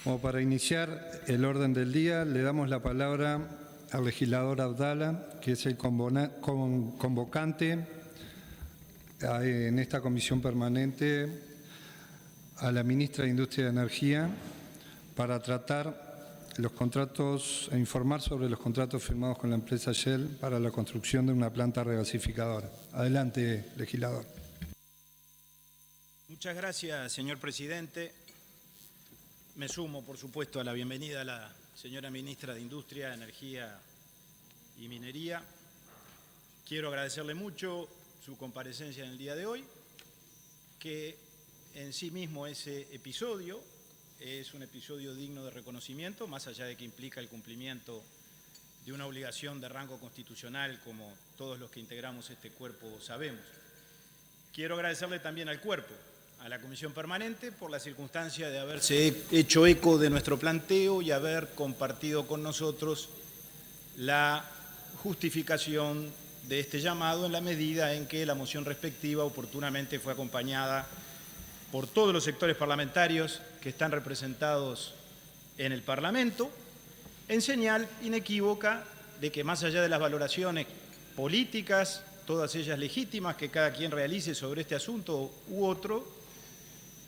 Como para iniciar el orden del día, le damos la palabra al legislador Abdala, que es el convocante en esta comisión permanente, a la ministra de Industria y Energía, para tratar los contratos e informar sobre los contratos firmados con la empresa Shell para la construcción de una planta regasificadora. Adelante, legislador. Muchas gracias, señor presidente. Me sumo, por supuesto, a la bienvenida a la señora ministra de Industria, Energía y Minería. Quiero agradecerle mucho su comparecencia en el día de hoy, que en sí mismo ese episodio es un episodio digno de reconocimiento, más allá de que implica el cumplimiento de una obligación de rango constitucional, como todos los que integramos este cuerpo sabemos. Quiero agradecerle también al cuerpo, a la Comisión Permanente, por la circunstancia de haberse hecho eco de nuestro planteo y haber compartido con nosotros la justificación de este llamado en la medida en que la moción respectiva oportunamente fue acompañada por todos los sectores parlamentarios que están representados en el Parlamento, en señal inequívoca de que más allá de las valoraciones políticas, todas ellas legítimas que cada quien realice sobre este asunto u otro,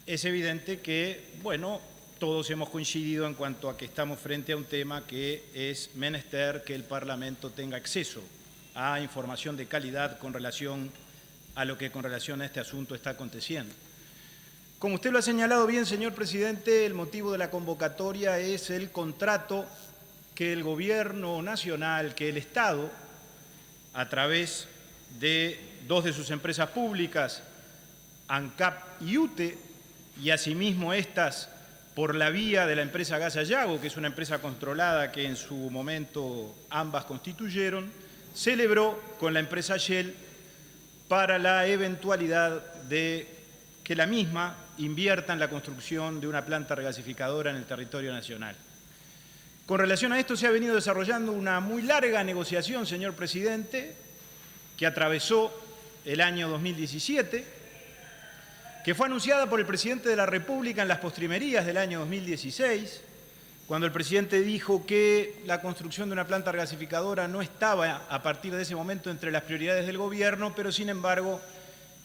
es evidente que, bueno, todos hemos coincidido en cuanto a que estamos frente a un tema que es menester que el Parlamento tenga acceso a información de calidad con relación a lo que con relación a este asunto está aconteciendo. Como usted lo ha señalado bien, señor presidente, el motivo de la convocatoria es el contrato que el Gobierno nacional, que el Estado, a través de dos de sus empresas públicas, ANCAP y UTE, y asimismo estas por la vía de la empresa Gas Sayago, que es una empresa controlada que en su momento ambas constituyeron, celebró con la empresa Shell para la eventualidad de que la misma invierta en la construcción de una planta regasificadora en el territorio nacional. Con relación a esto se ha venido desarrollando una muy larga negociación, señor presidente, que atravesó el año 2017, que fue anunciada por el presidente de la República en las postrimerías del año 2016, cuando el presidente dijo que la construcción de una planta regasificadora no estaba a partir de ese momento entre las prioridades del gobierno, pero sin embargo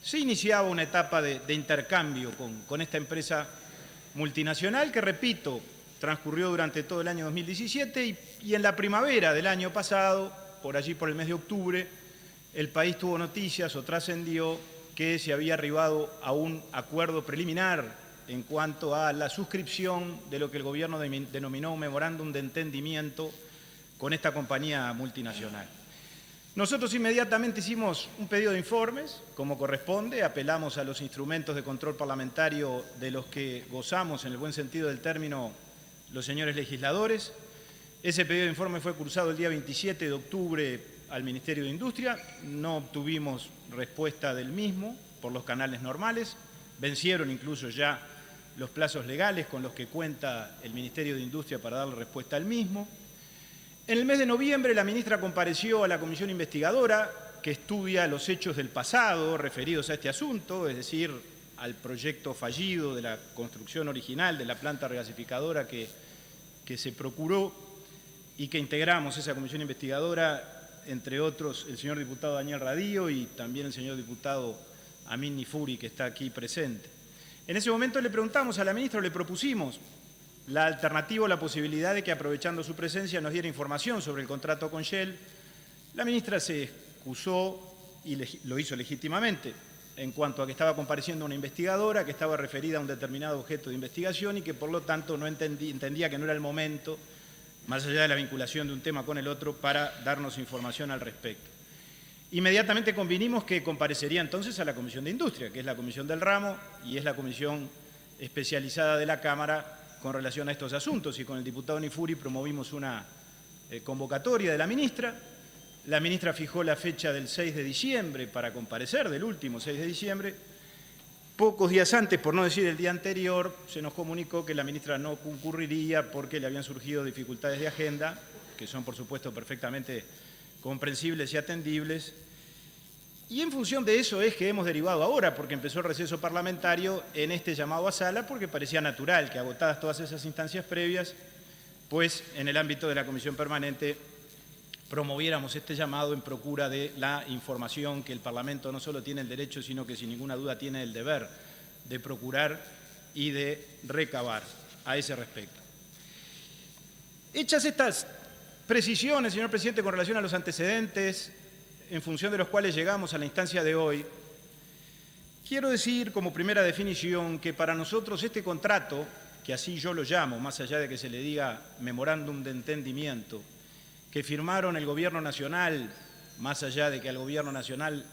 se iniciaba una etapa de intercambio con esta empresa multinacional que, repito, transcurrió durante todo el año 2017 y en la primavera del año pasado, por allí por el mes de octubre, el país tuvo noticias o trascendió que se había arribado a un acuerdo preliminar en cuanto a la suscripción de lo que el gobierno denominó un memorándum de entendimiento con esta compañía multinacional. Nosotros inmediatamente hicimos un pedido de informes, como corresponde, apelamos a los instrumentos de control parlamentario de los que gozamos, en el buen sentido del término, los señores legisladores. Ese pedido de informe fue cursado el día 27 de octubre al Ministerio de Industria, no obtuvimos respuesta del mismo por los canales normales, vencieron incluso ya los plazos legales con los que cuenta el Ministerio de Industria para darle respuesta al mismo. En el mes de noviembre la ministra compareció a la comisión investigadora que estudia los hechos del pasado referidos a este asunto, es decir, al proyecto fallido de la construcción original de la planta regasificadora que se procuró y que integramos esa comisión investigadora, entre otros el señor diputado Daniel Radío y también el señor diputado Amin Nifuri, que está aquí presente. En ese momento le preguntamos a la ministra, le propusimos la alternativa o la posibilidad de que, aprovechando su presencia, nos diera información sobre el contrato con Shell. La ministra se excusó y lo hizo legítimamente en cuanto a que estaba compareciendo una investigadora que estaba referida a un determinado objeto de investigación y que por lo tanto no entendía que no era el momento, más allá de la vinculación de un tema con el otro, para darnos información al respecto. Inmediatamente convinimos que comparecería entonces a la Comisión de Industria, que es la comisión del ramo y es la comisión especializada de la Cámara con relación a estos asuntos, y con el diputado Nifuri promovimos una convocatoria de la ministra. La ministra fijó la fecha del 6 de diciembre para comparecer, del último 6 de diciembre. Pocos días antes, por no decir el día anterior, se nos comunicó que la ministra no concurriría porque le habían surgido dificultades de agenda, que son por supuesto perfectamente comprensibles y atendibles, Y en función de eso es que hemos derivado ahora, porque empezó el receso parlamentario, en este llamado a sala, porque parecía natural que, agotadas todas esas instancias previas, pues en el ámbito de la Comisión Permanente promoviéramos este llamado en procura de la información que el Parlamento no solo tiene el derecho, sino que sin ninguna duda tiene el deber de procurar y de recabar a ese respecto. Hechas estas precisiones, señor presidente, con relación a los antecedentes en función de los cuales llegamos a la instancia de hoy, quiero decir como primera definición que para nosotros este contrato, que así yo lo llamo, más allá de que se le diga memorándum de entendimiento, que firmaron el Gobierno Nacional, más allá de que al Gobierno Nacional,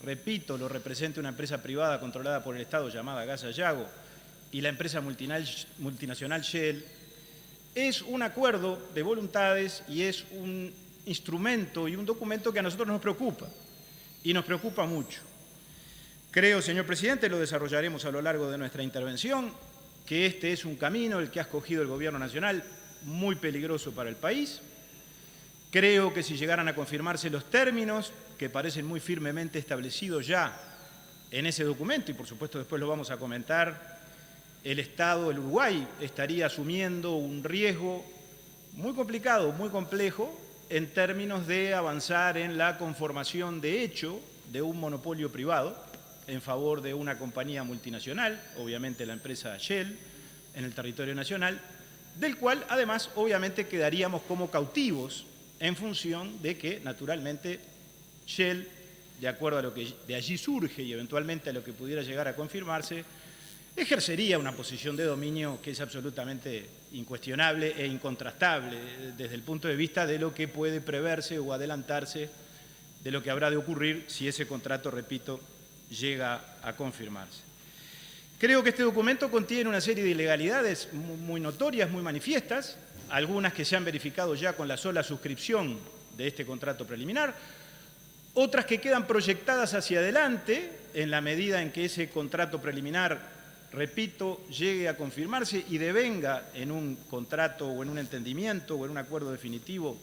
repito, lo represente una empresa privada controlada por el Estado llamada Gas Sayago y la empresa multinacional Shell, es un acuerdo de voluntades y es un instrumento y un documento que a nosotros nos preocupa, y nos preocupa mucho. Creo, señor presidente, lo desarrollaremos a lo largo de nuestra intervención, que este es un camino, el que ha escogido el Gobierno Nacional, muy peligroso para el país. Creo que si llegaran a confirmarse los términos, que parecen muy firmemente establecidos ya en ese documento, y por supuesto después lo vamos a comentar, el Estado, el Uruguay, estaría asumiendo un riesgo muy complicado, muy complejo, en términos de avanzar en la conformación de hecho de un monopolio privado en favor de una compañía multinacional, obviamente la empresa Shell, en el territorio nacional, del cual además obviamente quedaríamos como cautivos en función de que naturalmente Shell, de acuerdo a lo que de allí surge y eventualmente a lo que pudiera llegar a confirmarse, ejercería una posición de dominio que es absolutamente incuestionable e incontrastable desde el punto de vista de lo que puede preverse o adelantarse de lo que habrá de ocurrir si ese contrato, repito, llega a confirmarse. Creo que este documento contiene una serie de ilegalidades muy notorias, muy manifiestas, algunas que se han verificado ya con la sola suscripción de este contrato preliminar, otras que quedan proyectadas hacia adelante en la medida en que ese contrato preliminar, repito, llegue a confirmarse y devenga en un contrato o en un entendimiento o en un acuerdo definitivo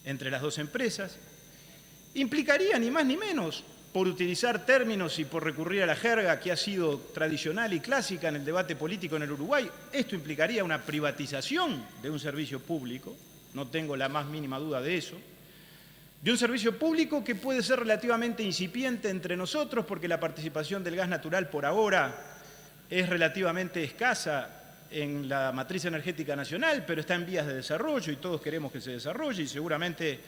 entre las dos empresas, implicaría ni más ni menos, por utilizar términos y por recurrir a la jerga que ha sido tradicional y clásica en el debate político en el Uruguay, esto implicaría una privatización de un servicio público, no tengo la más mínima duda de eso, de un servicio público que puede ser relativamente incipiente entre nosotros porque la participación del gas natural por ahora es relativamente escasa en la matriz energética nacional, pero está en vías de desarrollo y todos queremos que se desarrolle y seguramente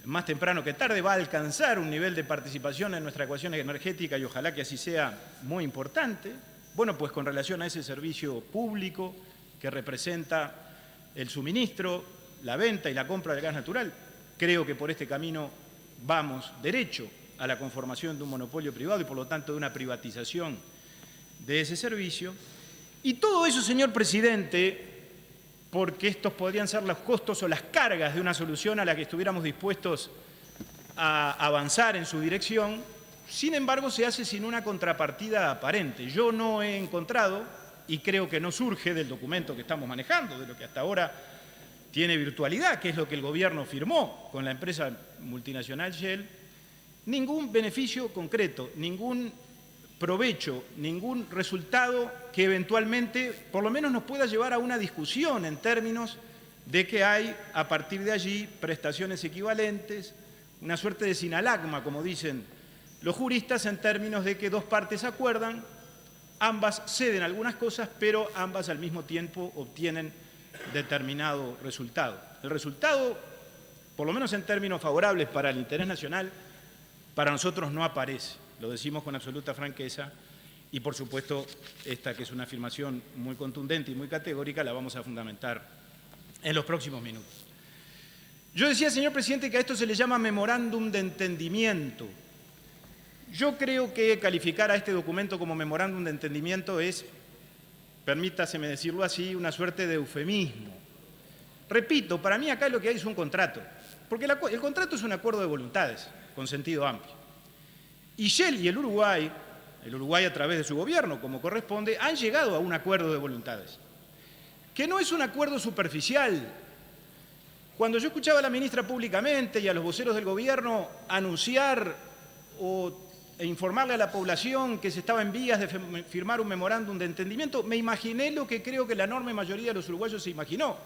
más temprano que tarde va a alcanzar un nivel de participación en nuestra ecuación energética y ojalá que así sea muy importante. Bueno, pues con relación a ese servicio público que representa el suministro, la venta y la compra del gas natural, creo que por este camino vamos derecho a la conformación de un monopolio privado y por lo tanto de una privatización de ese servicio. Y todo eso, señor presidente, porque estos podrían ser los costos o las cargas de una solución a la que estuviéramos dispuestos a avanzar en su dirección, sin embargo se hace sin una contrapartida aparente. Yo no he encontrado, y creo que no surge del documento que estamos manejando, de lo que hasta ahora tiene virtualidad, que es lo que el Gobierno firmó con la empresa multinacional Shell, ningún beneficio concreto, ningún provecho, ningún resultado que eventualmente por lo menos nos pueda llevar a una discusión en términos de que hay a partir de allí prestaciones equivalentes, una suerte de sinalagma, como dicen los juristas, en términos de que dos partes acuerdan, ambas ceden algunas cosas, pero ambas al mismo tiempo obtienen determinado resultado. El resultado, por lo menos en términos favorables para el interés nacional, para nosotros no aparece. Lo decimos con absoluta franqueza y, por supuesto, esta que es una afirmación muy contundente y muy categórica la vamos a fundamentar en los próximos minutos. Yo decía, señor presidente, que a esto se le llama memorándum de entendimiento. Yo creo que calificar a este documento como memorándum de entendimiento es, permítaseme decirlo así, una suerte de eufemismo. Repito, para mí acá lo que hay es un contrato, porque el contrato es un acuerdo de voluntades con sentido amplio. Y Shell y el Uruguay a través de su gobierno, como corresponde, han llegado a un acuerdo de voluntades, que no es un acuerdo superficial. Cuando yo escuchaba a la ministra públicamente y a los voceros del gobierno anunciar e informarle a la población que se estaba en vías de firmar un memorándum de entendimiento, me imaginé lo que creo que la enorme mayoría de los uruguayos se imaginó,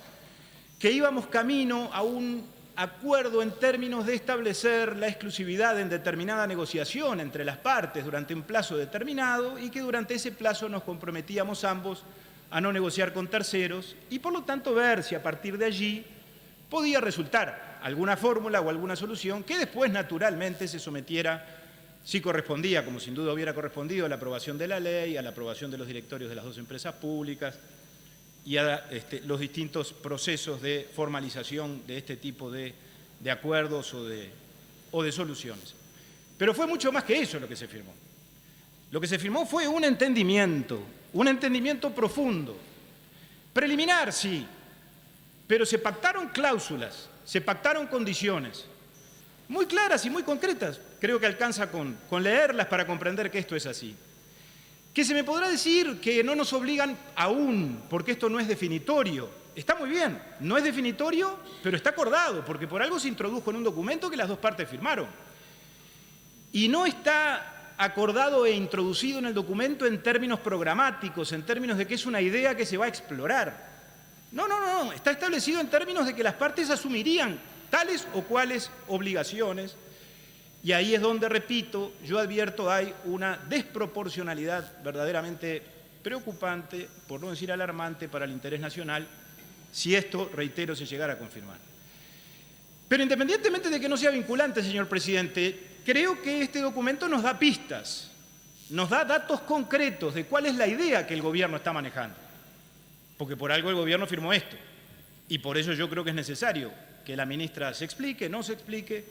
que íbamos camino a un acuerdo en términos de establecer la exclusividad en determinada negociación entre las partes durante un plazo determinado y que durante ese plazo nos comprometíamos ambos a no negociar con terceros y por lo tanto ver si a partir de allí podía resultar alguna fórmula o alguna solución que después naturalmente se sometiera, si correspondía, como sin duda hubiera correspondido, a la aprobación de la ley, a la aprobación de los directorios de las dos empresas públicas y a los distintos procesos de formalización de este tipo de acuerdos o de soluciones. Pero fue mucho más que eso lo que se firmó. Lo que se firmó fue un entendimiento profundo, preliminar, sí, pero se pactaron cláusulas, se pactaron condiciones muy claras y muy concretas. Creo que alcanza con leerlas para comprender que esto es así. Que se me podrá decir que no nos obligan aún, porque esto no es definitorio. Está muy bien, no es definitorio, pero está acordado, porque por algo se introdujo en un documento que las dos partes firmaron. Y no está acordado e introducido en el documento en términos programáticos, en términos de que es una idea que se va a explorar. No, está establecido en términos de que las partes asumirían tales o cuales obligaciones. Y ahí es donde, repito, yo advierto hay una desproporcionalidad verdaderamente preocupante, por no decir alarmante, para el interés nacional, si esto, reitero, se llegara a confirmar. Pero independientemente de que no sea vinculante, señor presidente, creo que este documento nos da pistas, nos da datos concretos de cuál es la idea que el gobierno está manejando. Porque por algo el gobierno firmó esto. Y por eso yo creo que es necesario que la ministra se explique, no se explique,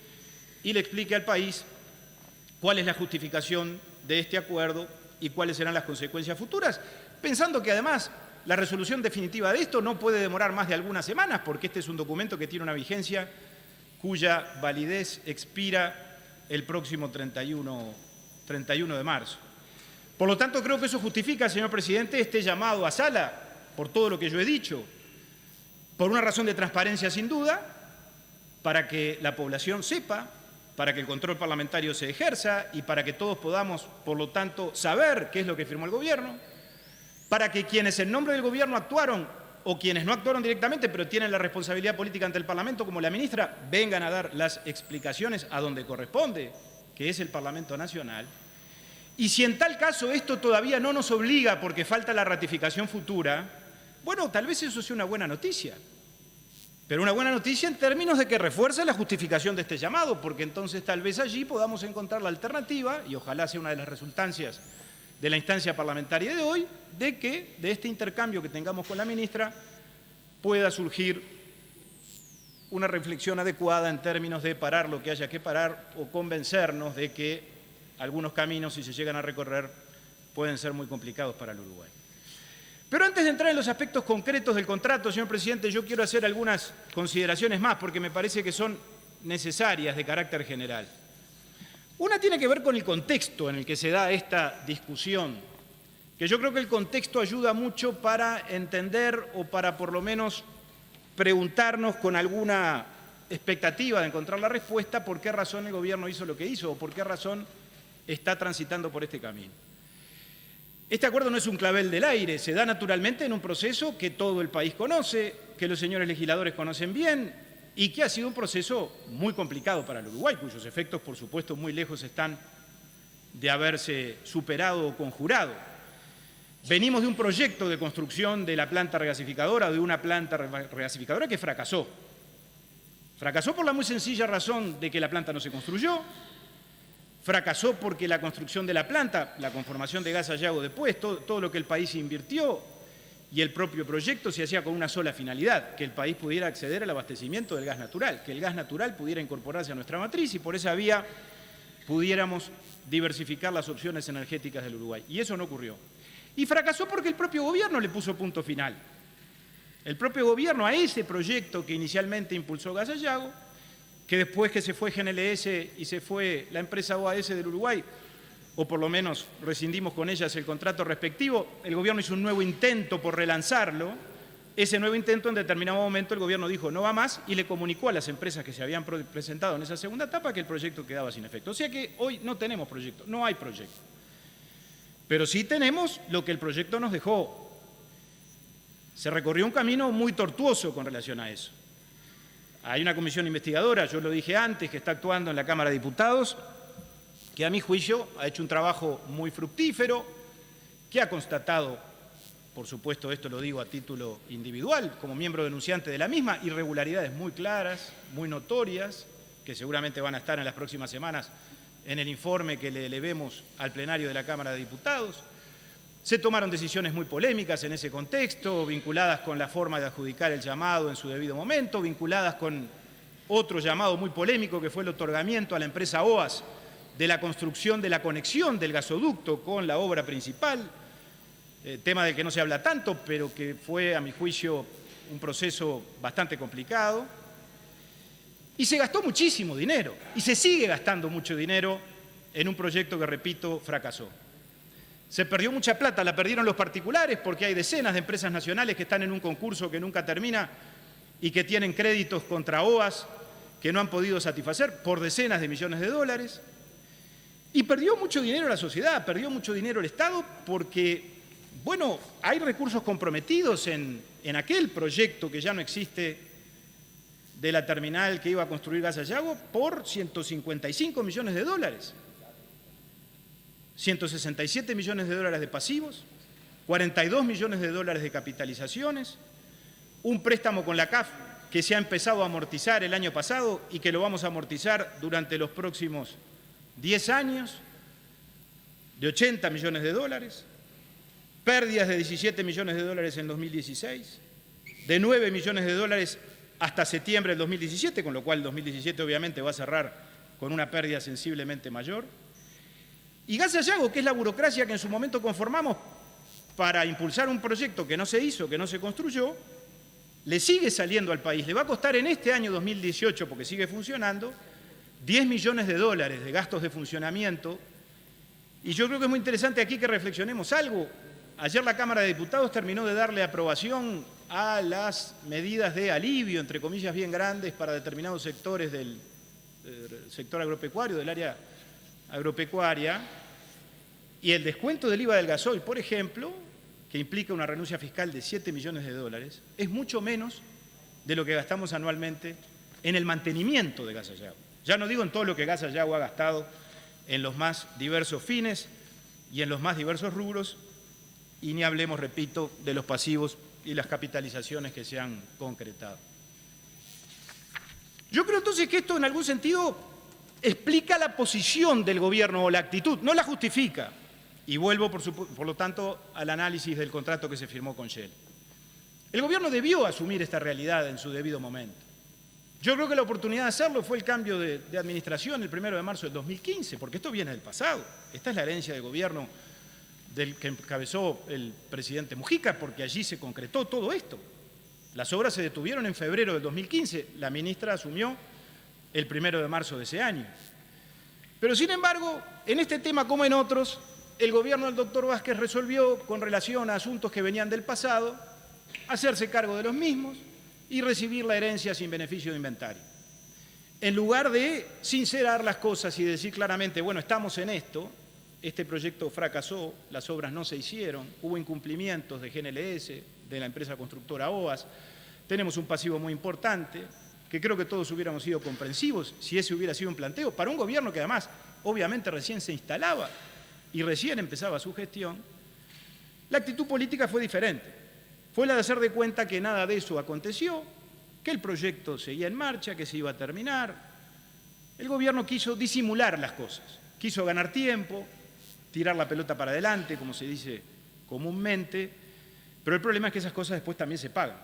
y le explique al país cuál es la justificación de este acuerdo y cuáles serán las consecuencias futuras, pensando que además la resolución definitiva de esto no puede demorar más de algunas semanas, porque este es un documento que tiene una vigencia cuya validez expira el próximo 31 de marzo. Por lo tanto, creo que eso justifica, señor presidente, este llamado a sala, por todo lo que yo he dicho, por una razón de transparencia sin duda, para que la población sepa, para que el control parlamentario se ejerza y para que todos podamos, por lo tanto, saber qué es lo que firmó el gobierno, para que quienes en nombre del gobierno actuaron o quienes no actuaron directamente pero tienen la responsabilidad política ante el Parlamento, como la ministra, vengan a dar las explicaciones a donde corresponde, que es el Parlamento Nacional. Y si en tal caso esto todavía no nos obliga porque falta la ratificación futura, bueno, tal vez eso sea una buena noticia. Pero una buena noticia en términos de que refuerce la justificación de este llamado, porque entonces tal vez allí podamos encontrar la alternativa, y ojalá sea una de las resultancias de la instancia parlamentaria de hoy, de que de este intercambio que tengamos con la ministra pueda surgir una reflexión adecuada en términos de parar lo que haya que parar o convencernos de que algunos caminos, si se llegan a recorrer, pueden ser muy complicados para el Uruguay. Pero antes de entrar en los aspectos concretos del contrato, señor presidente, yo quiero hacer algunas consideraciones más porque me parece que son necesarias de carácter general. Una tiene que ver con el contexto en el que se da esta discusión, que yo creo que el contexto ayuda mucho para entender o para por lo menos preguntarnos con alguna expectativa de encontrar la respuesta por qué razón el gobierno hizo lo que hizo o por qué razón está transitando por este camino. Este acuerdo no es un clavel del aire, se da naturalmente en un proceso que todo el país conoce, que los señores legisladores conocen bien y que ha sido un proceso muy complicado para el Uruguay, cuyos efectos, por supuesto, muy lejos están de haberse superado o conjurado. Venimos de un proyecto de construcción de la planta regasificadora, de una planta regasificadora que fracasó. Fracasó por la muy sencilla razón de que la planta no se construyó. Fracasó porque la construcción de la planta, la conformación de Gas Sayago después, todo lo que el país invirtió y el propio proyecto se hacía con una sola finalidad, que el país pudiera acceder al abastecimiento del gas natural, que el gas natural pudiera incorporarse a nuestra matriz y por esa vía pudiéramos diversificar las opciones energéticas del Uruguay. Y eso no ocurrió. Y fracasó porque el propio gobierno le puso punto final. El propio gobierno a ese proyecto que inicialmente impulsó Gas Sayago, que después que se fue GNLS y se fue la empresa OAS del Uruguay, o por lo menos rescindimos con ellas el contrato respectivo, el gobierno hizo un nuevo intento por relanzarlo, ese nuevo intento en determinado momento el gobierno dijo no va más y le comunicó a las empresas que se habían presentado en esa segunda etapa que el proyecto quedaba sin efecto. O sea que hoy no tenemos proyecto, no hay proyecto. Pero sí tenemos lo que el proyecto nos dejó. Se recorrió un camino muy tortuoso con relación a eso. Hay una comisión investigadora, yo lo dije antes, que está actuando en la Cámara de Diputados, que a mi juicio ha hecho un trabajo muy fructífero, que ha constatado, por supuesto esto lo digo a título individual, como miembro denunciante de la misma, irregularidades muy claras, muy notorias, que seguramente van a estar en las próximas semanas en el informe que le elevemos al plenario de la Cámara de Diputados. Se tomaron decisiones muy polémicas en ese contexto, vinculadas con la forma de adjudicar el llamado en su debido momento, vinculadas con otro llamado muy polémico que fue el otorgamiento a la empresa OAS de la construcción de la conexión del gasoducto con la obra principal, tema del que no se habla tanto, pero que fue, a mi juicio, un proceso bastante complicado. Y se gastó muchísimo dinero, y se sigue gastando mucho dinero en un proyecto que, repito, fracasó. Se perdió mucha plata, la perdieron los particulares porque hay decenas de empresas nacionales que están en un concurso que nunca termina y que tienen créditos contra OAS que no han podido satisfacer por decenas de millones de dólares. Y perdió mucho dinero la sociedad, perdió mucho dinero el Estado porque, bueno, hay recursos comprometidos en aquel proyecto que ya no existe de la terminal que iba a construir Gas Sayago por 155 millones de dólares. 167 millones de dólares de pasivos, 42 millones de dólares de capitalizaciones, un préstamo con la CAF que se ha empezado a amortizar el año pasado y que lo vamos a amortizar durante los próximos 10 años, de 80 millones de dólares, pérdidas de 17 millones de dólares en 2016, de 9 millones de dólares hasta septiembre del 2017, con lo cual el 2017 obviamente va a cerrar con una pérdida sensiblemente mayor. Y Gas Sayago, que es la burocracia que en su momento conformamos para impulsar un proyecto que no se hizo, que no se construyó, le sigue saliendo al país. Le va a costar en este año 2018, porque sigue funcionando, 10 millones de dólares de gastos de funcionamiento. Y yo creo que es muy interesante aquí que reflexionemos algo. Ayer la Cámara de Diputados terminó de darle aprobación a las medidas de alivio, entre comillas bien grandes, para determinados sectores del sector agropecuario, del área agropecuaria, y el descuento del IVA del gasoil, por ejemplo, que implica una renuncia fiscal de 7 millones de dólares, es mucho menos de lo que gastamos anualmente en el mantenimiento de Gas Sayago. Ya no digo en todo lo que Gas Sayago ha gastado en los más diversos fines y en los más diversos rubros, y ni hablemos, repito, de los pasivos y las capitalizaciones que se han concretado. Yo creo entonces que esto en algún sentido explica la posición del gobierno o la actitud, no la justifica. Y vuelvo, por lo tanto, al análisis del contrato que se firmó con Shell. El gobierno debió asumir esta realidad en su debido momento. Yo creo que la oportunidad de hacerlo fue el cambio de administración el 1 de marzo del 2015, porque esto viene del pasado. Esta es la herencia del gobierno del que encabezó el presidente Mujica, porque allí se concretó todo esto. Las obras se detuvieron en febrero del 2015, la ministra asumió el 1 de marzo de ese año. Pero sin embargo, en este tema como en otros, el gobierno del doctor Vázquez resolvió, con relación a asuntos que venían del pasado, hacerse cargo de los mismos y recibir la herencia sin beneficio de inventario. En lugar de sincerar las cosas y decir claramente, bueno, estamos en esto, este proyecto fracasó, las obras no se hicieron, hubo incumplimientos de GNLS, de la empresa constructora OAS, tenemos un pasivo muy importante, que creo que todos hubiéramos sido comprensivos si ese hubiera sido un planteo, para un gobierno que además obviamente recién se instalaba y recién empezaba su gestión. La actitud política fue diferente, fue la de hacer de cuenta que nada de eso aconteció, que el proyecto seguía en marcha, que se iba a terminar. El gobierno quiso disimular las cosas, quiso ganar tiempo, tirar la pelota para adelante, como se dice comúnmente, pero el problema es que esas cosas después también se pagan.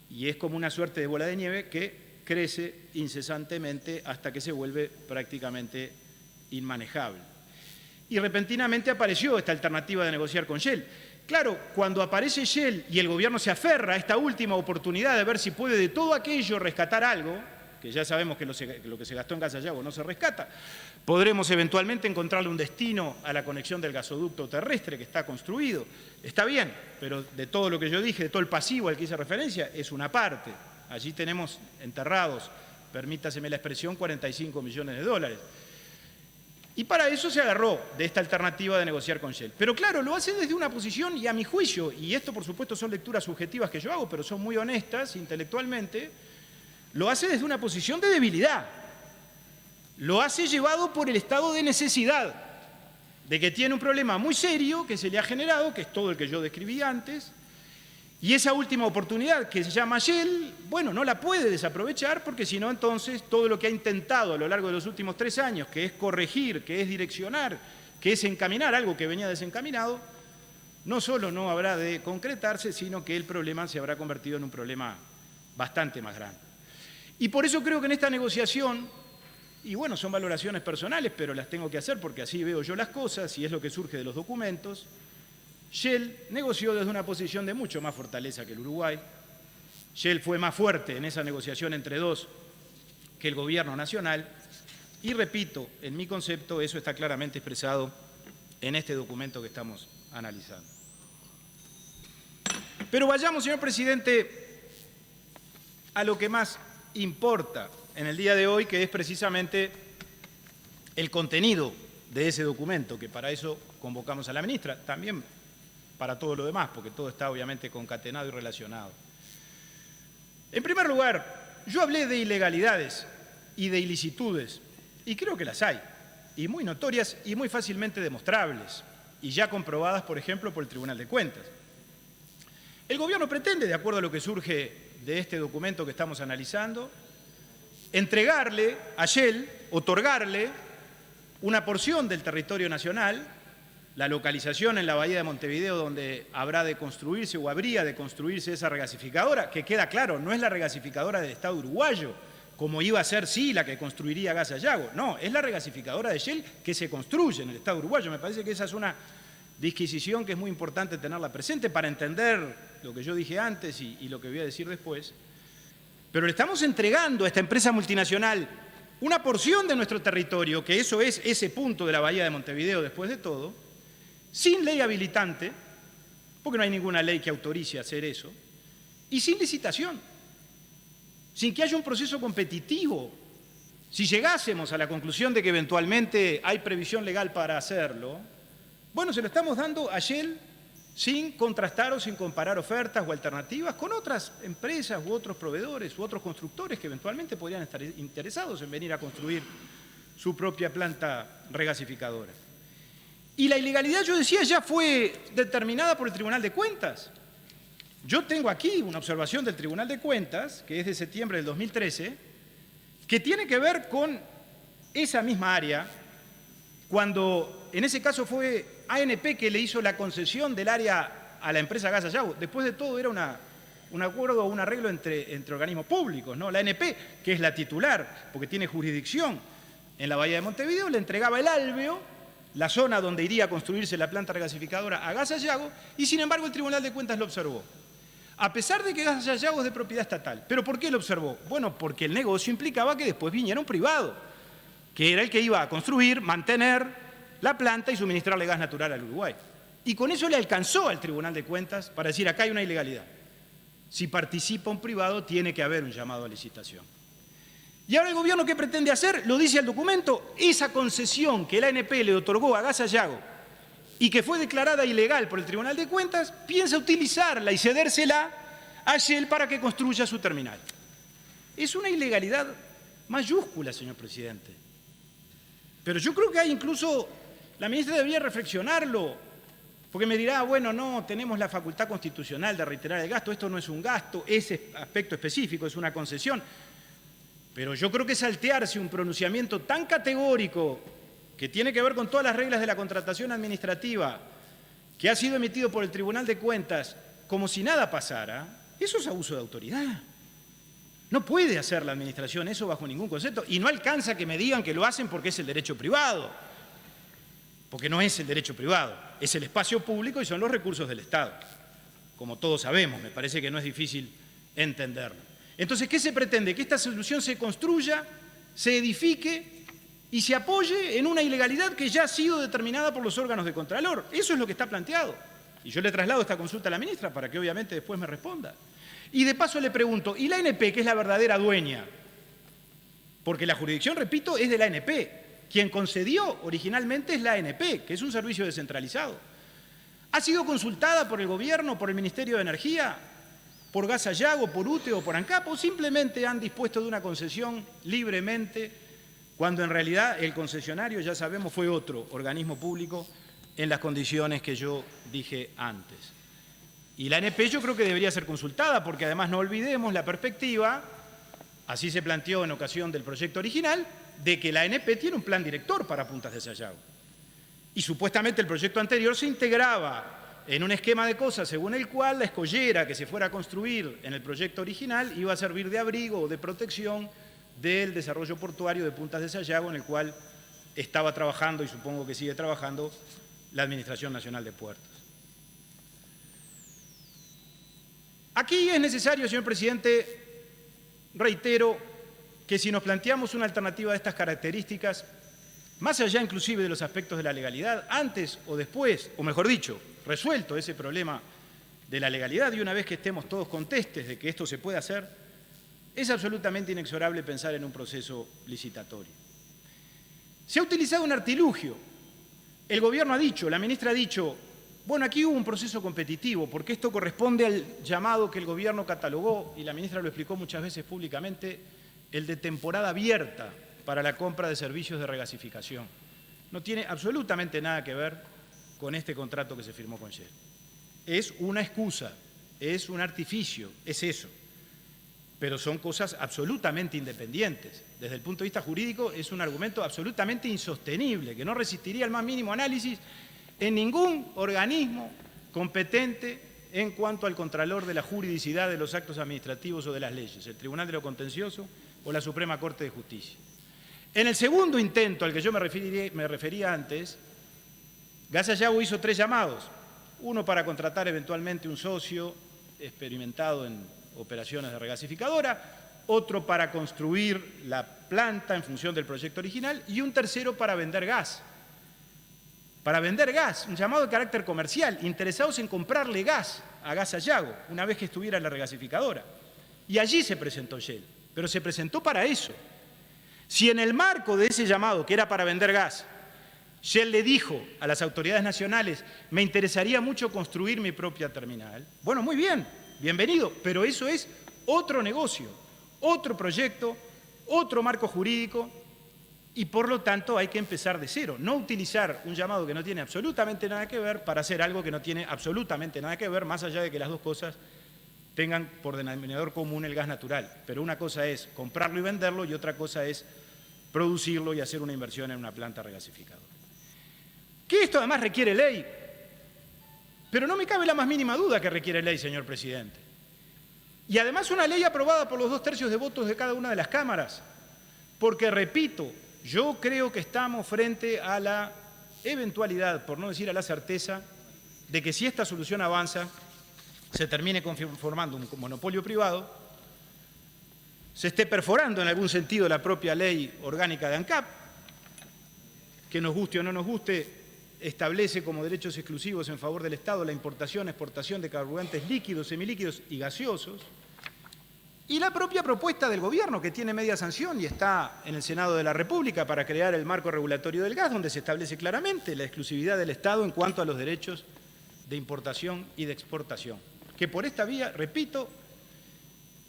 Y es como una suerte de bola de nieve que crece incesantemente hasta que se vuelve prácticamente inmanejable. Y repentinamente apareció esta alternativa de negociar con Shell. Claro, cuando aparece Shell y el gobierno se aferra a esta última oportunidad de ver si puede de todo aquello rescatar algo, que ya sabemos que lo que se gastó en Gas Sayago no se rescata. Podremos eventualmente encontrarle un destino a la conexión del gasoducto terrestre que está construido. Está bien, pero de todo lo que yo dije, de todo el pasivo al que hice referencia, es una parte. Allí tenemos enterrados, permítaseme la expresión, 45 millones de dólares. Y para eso se agarró de esta alternativa de negociar con Shell. Pero claro, lo hace desde una posición, y a mi juicio, y esto por supuesto son lecturas subjetivas que yo hago, pero son muy honestas intelectualmente, lo hace desde una posición de debilidad. Lo hace llevado por el estado de necesidad, de que tiene un problema muy serio que se le ha generado, que es todo el que yo describí antes, y esa última oportunidad que se llama Shell, bueno, no la puede desaprovechar porque si no, entonces todo lo que ha intentado a lo largo de los últimos 3 años, que es corregir, que es direccionar, que es encaminar algo que venía desencaminado, no solo no habrá de concretarse, sino que el problema se habrá convertido en un problema bastante más grande. Y por eso creo que en esta negociación, y bueno, son valoraciones personales, pero las tengo que hacer porque así veo yo las cosas y es lo que surge de los documentos, Shell negoció desde una posición de mucho más fortaleza que el Uruguay. Shell fue más fuerte en esa negociación entre dos que el gobierno nacional. Y repito, en mi concepto, eso está claramente expresado en este documento que estamos analizando. Pero vayamos, señor presidente, a lo que más importa en el día de hoy, que es precisamente el contenido de ese documento, que para eso convocamos a la ministra, también para todo lo demás, porque todo está obviamente concatenado y relacionado. En primer lugar, yo hablé de ilegalidades y de ilicitudes, y creo que las hay, y muy notorias y muy fácilmente demostrables, y ya comprobadas, por ejemplo, por el Tribunal de Cuentas. El gobierno pretende, de acuerdo a lo que surge de este documento que estamos analizando, entregarle a Shell, otorgarle una porción del territorio nacional, la localización en la bahía de Montevideo donde habrá de construirse o habría de construirse esa regasificadora, que queda claro, no es la regasificadora del Estado uruguayo, como iba a ser sí la que construiría Gas Sayago, no, es la regasificadora de Shell que se construye en el Estado uruguayo. Me parece que esa es una disquisición que es muy importante tenerla presente para entender lo que yo dije antes y lo que voy a decir después. Pero le estamos entregando a esta empresa multinacional una porción de nuestro territorio, que eso es ese punto de la bahía de Montevideo después de todo, sin ley habilitante, porque no hay ninguna ley que autorice a hacer eso, y sin licitación, sin que haya un proceso competitivo. Si llegásemos a la conclusión de que eventualmente hay previsión legal para hacerlo, bueno, se lo estamos dando a Shell sin contrastar o sin comparar ofertas o alternativas con otras empresas u otros proveedores u otros constructores que eventualmente podrían estar interesados en venir a construir su propia planta regasificadora. Y la ilegalidad, yo decía, ya fue determinada por el Tribunal de Cuentas. Yo tengo aquí una observación del Tribunal de Cuentas, que es de septiembre del 2013, que tiene que ver con esa misma área, cuando en ese caso fue ANP que le hizo la concesión del área a la empresa Gas Sayago. Después de todo era un acuerdo o un arreglo entre organismos públicos, ¿no? La ANP, que es la titular, porque tiene jurisdicción en la bahía de Montevideo, le entregaba el Alveo, la zona donde iría a construirse la planta regasificadora, a Gas Sayago, y sin embargo el Tribunal de Cuentas lo observó. A pesar de que Gas Sayago es de propiedad estatal. ¿Pero por qué lo observó? Bueno, porque el negocio implicaba que después viniera un privado, que era el que iba a construir, mantener la planta y suministrarle gas natural al Uruguay. Y con eso le alcanzó al Tribunal de Cuentas para decir, acá hay una ilegalidad. Si participa un privado, tiene que haber un llamado a licitación. Y ahora el gobierno, ¿qué pretende hacer? Lo dice el documento, esa concesión que la ANP le otorgó a Gas Sayago y que fue declarada ilegal por el Tribunal de Cuentas, piensa utilizarla y cedérsela a Shell para que construya su terminal. Es una ilegalidad mayúscula, señor presidente. Pero yo creo que hay incluso, la ministra debería reflexionarlo, porque me dirá, bueno, no, tenemos la facultad constitucional de reiterar el gasto, esto no es un gasto, ese aspecto específico es una concesión. Pero yo creo que saltearse un pronunciamiento tan categórico que tiene que ver con todas las reglas de la contratación administrativa, que ha sido emitido por el Tribunal de Cuentas como si nada pasara, eso es abuso de autoridad. No puede hacer la administración eso bajo ningún concepto y no alcanza que me digan que lo hacen porque es el derecho privado, porque no es el derecho privado, es el espacio público y son los recursos del Estado, como todos sabemos, me parece que no es difícil entenderlo. Entonces, ¿qué se pretende? Que esta solución se construya, se edifique y se apoye en una ilegalidad que ya ha sido determinada por los órganos de Contralor. Eso es lo que está planteado. Y yo le traslado esta consulta a la ministra para que obviamente después me responda. Y de paso le pregunto, ¿y la ANP, que es la verdadera dueña? Porque la jurisdicción, repito, es de la ANP. Quien concedió originalmente es la ANP, que es un servicio descentralizado. ¿Ha sido consultada por el Gobierno, por el Ministerio de Energía, por Gas Sayago, por UTE o por ANCAP? ¿O simplemente han dispuesto de una concesión libremente, cuando en realidad el concesionario, ya sabemos, fue otro organismo público en las condiciones que yo dije antes? Y la ANP yo creo que debería ser consultada, porque además no olvidemos la perspectiva, así se planteó en ocasión del proyecto original, de que la ANP tiene un plan director para Puntas de Sayago. Y supuestamente el proyecto anterior se integraba en un esquema de cosas según el cual la escollera que se fuera a construir en el proyecto original iba a servir de abrigo o de protección del desarrollo portuario de Puntas de Sayago, en el cual estaba trabajando y supongo que sigue trabajando la Administración Nacional de Puertos. Aquí es necesario, señor presidente, reitero, que si nos planteamos una alternativa de estas características, más allá inclusive de los aspectos de la legalidad, antes o después, o mejor dicho, resuelto ese problema de la legalidad y una vez que estemos todos contestes de que esto se puede hacer, es absolutamente inexorable pensar en un proceso licitatorio. Se ha utilizado un artilugio. El Gobierno ha dicho, la ministra ha dicho, bueno, aquí hubo un proceso competitivo, porque esto corresponde al llamado que el Gobierno catalogó, y la ministra lo explicó muchas veces públicamente, el de temporada abierta para la compra de servicios de regasificación. No tiene absolutamente nada que ver con este contrato que se firmó con Shell. Es una excusa, es un artificio, es eso. Pero son cosas absolutamente independientes. Desde el punto de vista jurídico es un argumento absolutamente insostenible, que no resistiría el más mínimo análisis en ningún organismo competente en cuanto al contralor de la juridicidad de los actos administrativos o de las leyes, el Tribunal de lo Contencioso o la Suprema Corte de Justicia. En el segundo intento al que yo me refería antes, Gas Sayago hizo 3 llamados, uno para contratar eventualmente un socio experimentado en operaciones de regasificadora, otro para construir la planta en función del proyecto original y un tercero para vender gas. Para vender gas, un llamado de carácter comercial, interesados en comprarle gas a Gas Sayago una vez que estuviera en la regasificadora. Y allí se presentó Shell, pero se presentó para eso. Si en el marco de ese llamado, que era para vender gas, Shell le dijo a las autoridades nacionales, me interesaría mucho construir mi propia terminal, bueno, muy bien, bienvenido, pero eso es otro negocio, otro proyecto, otro marco jurídico, y por lo tanto hay que empezar de cero, no utilizar un llamado que no tiene absolutamente nada que ver para hacer algo que no tiene absolutamente nada que ver, más allá de que las dos cosas tengan por denominador común el gas natural. Pero una cosa es comprarlo y venderlo y otra cosa es producirlo y hacer una inversión en una planta regasificadora. Que esto además requiere ley, pero no me cabe la más mínima duda que requiere ley, señor presidente. Y además una ley aprobada por los 2/3 de votos de cada una de las cámaras, porque, repito, yo creo que estamos frente a la eventualidad, por no decir a la certeza, de que si esta solución avanza, se termine conformando un monopolio privado, se esté perforando en algún sentido la propia ley orgánica de ANCAP, que nos guste o no nos guste, establece como derechos exclusivos en favor del Estado la importación, exportación de carburantes líquidos, semilíquidos y gaseosos, y la propia propuesta del Gobierno, que tiene media sanción y está en el Senado de la República para crear el marco regulatorio del gas, donde se establece claramente la exclusividad del Estado en cuanto a los derechos de importación y de exportación, que por esta vía, repito,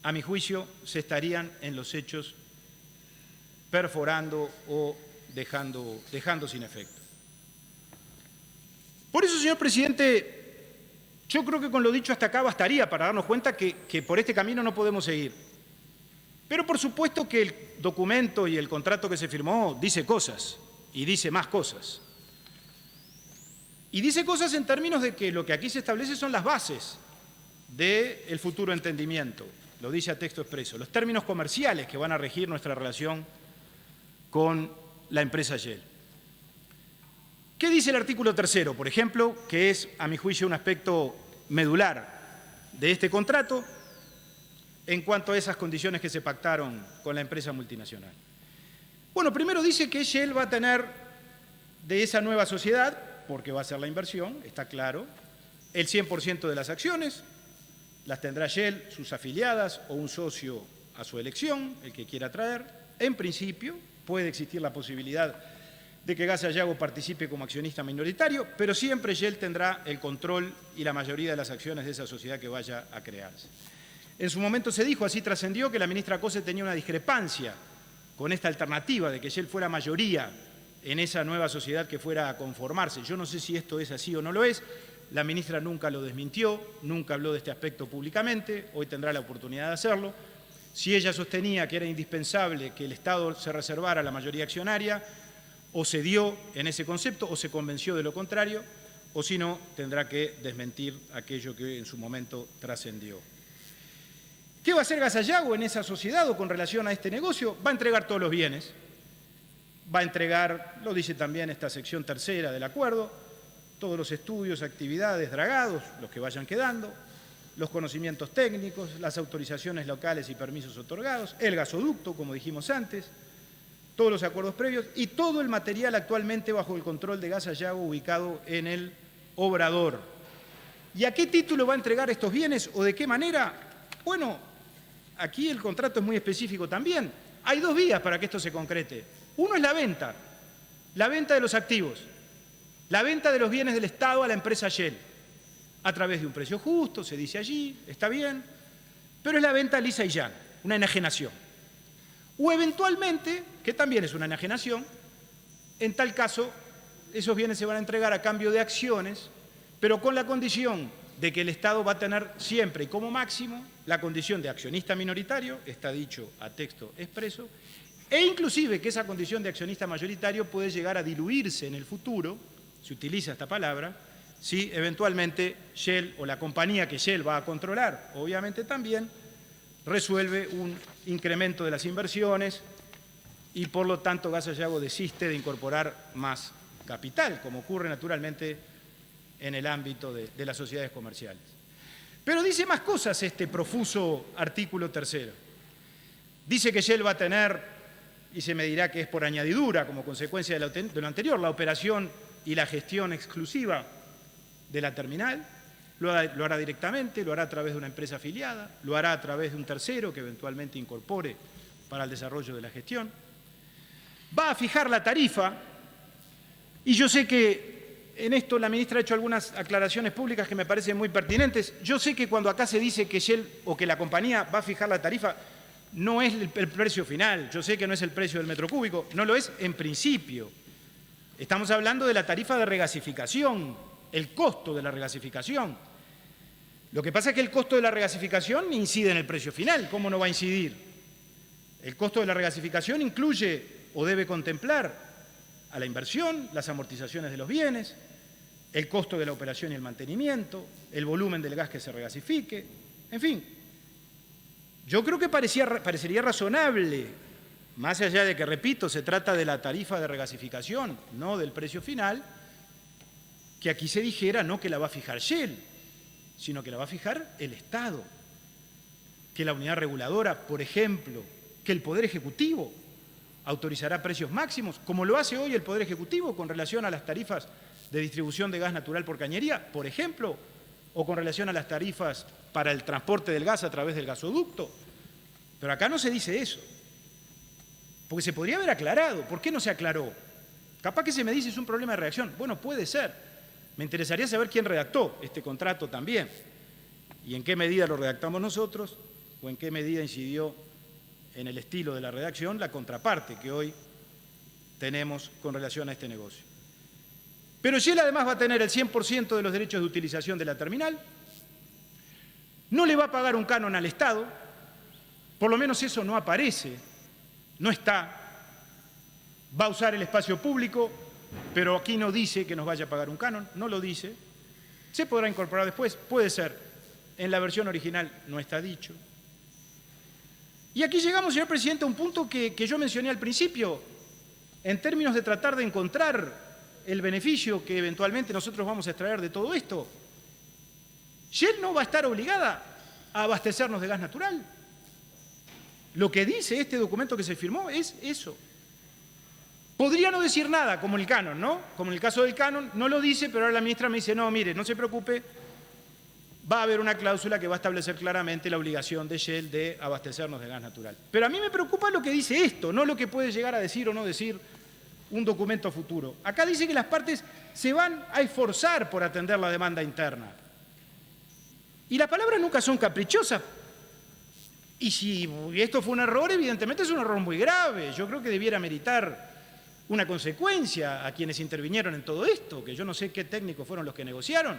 a mi juicio, se estarían en los hechos perforando o dejando sin efecto. Por eso, señor presidente, yo creo que con lo dicho hasta acá bastaría para darnos cuenta que por este camino no podemos seguir. Pero por supuesto que el documento y el contrato que se firmó dice cosas, y dice más cosas. Y dice cosas en términos de que lo que aquí se establece son las bases del futuro entendimiento, lo dice a texto expreso, los términos comerciales que van a regir nuestra relación con la empresa Shell. ¿Qué dice el artículo 3º, por ejemplo, que es, a mi juicio, un aspecto medular de este contrato? en cuanto a esas condiciones que se pactaron con la empresa multinacional? Bueno, primero dice que Shell va a tener de esa nueva sociedad, porque va a hacer la inversión, está claro, el 100% de las acciones, las tendrá Shell, sus afiliadas o un socio a su elección, el que quiera traer. En principio, puede existir la posibilidad de que Gas Sayago participe como accionista minoritario, pero siempre Shell tendrá el control y la mayoría de las acciones de esa sociedad que vaya a crearse. En su momento se dijo, así trascendió, que la ministra Cose tenía una discrepancia con esta alternativa de que Shell fuera mayoría en esa nueva sociedad que fuera a conformarse. Yo no sé si esto es así o no lo es. La ministra nunca lo desmintió, nunca habló de este aspecto públicamente, hoy tendrá la oportunidad de hacerlo. Si ella sostenía que era indispensable que el Estado se reservara la mayoría accionaria, o cedió en ese concepto o se convenció de lo contrario, o si no, tendrá que desmentir aquello que en su momento trascendió. ¿Qué va a hacer Gas Sayago en esa sociedad o con relación a este negocio? Va a entregar todos los bienes, va a entregar, lo dice también esta sección tercera del acuerdo, todos los estudios, actividades, dragados, los que vayan quedando, los conocimientos técnicos, las autorizaciones locales y permisos otorgados, el gasoducto, como dijimos antes, todos los acuerdos previos y todo el material actualmente bajo el control de Gas Sayago ubicado en el obrador. ¿Y a qué título va a entregar estos bienes o de qué manera? Bueno, aquí el contrato es muy específico también. Hay dos vías para que esto se concrete. Uno es la venta de los activos, la venta de los bienes del Estado a la empresa Shell, a través de un precio justo, se dice allí, está bien, pero es la venta lisa y llana, una enajenación. O eventualmente, que también es una enajenación, en tal caso, esos bienes se van a entregar a cambio de acciones, pero con la condición de que el Estado va a tener siempre y como máximo la condición de accionista minoritario, está dicho a texto expreso, e inclusive que esa condición de accionista mayoritario puede llegar a diluirse en el futuro, se utiliza esta palabra, si eventualmente Shell o la compañía que Shell va a controlar, obviamente también, resuelve un incremento de las inversiones y por lo tanto Gas Sayago desiste de incorporar más capital, como ocurre naturalmente en el ámbito de las sociedades comerciales. Pero dice más cosas este profuso artículo tercero. Dice que Shell va a tener, y se me dirá que es por añadidura como consecuencia de lo anterior, la operación y la gestión exclusiva de la terminal, lo hará directamente, lo hará a través de una empresa afiliada, lo hará a través de un tercero que eventualmente incorpore para el desarrollo de la gestión. Va a fijar la tarifa, y yo sé que en esto la ministra ha hecho algunas aclaraciones públicas que me parecen muy pertinentes. Yo sé que cuando acá se dice que Shell o que la compañía va a fijar la tarifa, no es el precio final, yo sé que no es el precio del metro cúbico, no lo es en principio. Estamos hablando de la tarifa de regasificación, el costo de la regasificación. Lo que pasa es que el costo de la regasificación incide en el precio final. ¿Cómo no va a incidir? El costo de la regasificación incluye o debe contemplar a la inversión, las amortizaciones de los bienes, el costo de la operación y el mantenimiento, el volumen del gas que se regasifique, en fin. Yo creo que parecería razonable, más allá de que, repito, se trata de la tarifa de regasificación, no del precio final, que aquí se dijera no que la va a fijar Shell, sino que la va a fijar el Estado, que la unidad reguladora, por ejemplo, que el Poder Ejecutivo autorizará precios máximos, como lo hace hoy el Poder Ejecutivo con relación a las tarifas de distribución de gas natural por cañería, por ejemplo, o con relación a las tarifas para el transporte del gas a través del gasoducto. Pero acá no se dice eso, porque se podría haber aclarado. ¿Por qué no se aclaró? Capaz que se me dice es un problema de redacción. Bueno, puede ser. Me interesaría saber quién redactó este contrato también y en qué medida lo redactamos nosotros o en qué medida incidió en el estilo de la redacción la contraparte que hoy tenemos con relación a este negocio. Pero Shell además va a tener el 100% de los derechos de utilización de la terminal, no le va a pagar un canon al Estado, por lo menos eso no aparece, no está, va a usar el espacio público, pero aquí no dice que nos vaya a pagar un canon, no lo dice. Se podrá incorporar después, puede ser. En la versión original no está dicho. Y aquí llegamos, señor presidente, a un punto que yo mencioné al principio, en términos de tratar de encontrar el beneficio que eventualmente nosotros vamos a extraer de todo esto. Shell no va a estar obligada a abastecernos de gas natural. Lo que dice este documento que se firmó es eso. Podría no decir nada, como el canon, ¿no? Como en el caso del canon, no lo dice, pero ahora la ministra me dice, no, mire, no se preocupe, va a haber una cláusula que va a establecer claramente la obligación de Shell de abastecernos de gas natural. Pero a mí me preocupa lo que dice esto, no lo que puede llegar a decir o no decir un documento futuro. Acá dice que las partes se van a esforzar por atender la demanda interna. Y las palabras nunca son caprichosas. Y si esto fue un error, evidentemente es un error muy grave. Yo creo que debiera meritar una consecuencia a quienes intervinieron en todo esto, que yo no sé qué técnicos fueron los que negociaron.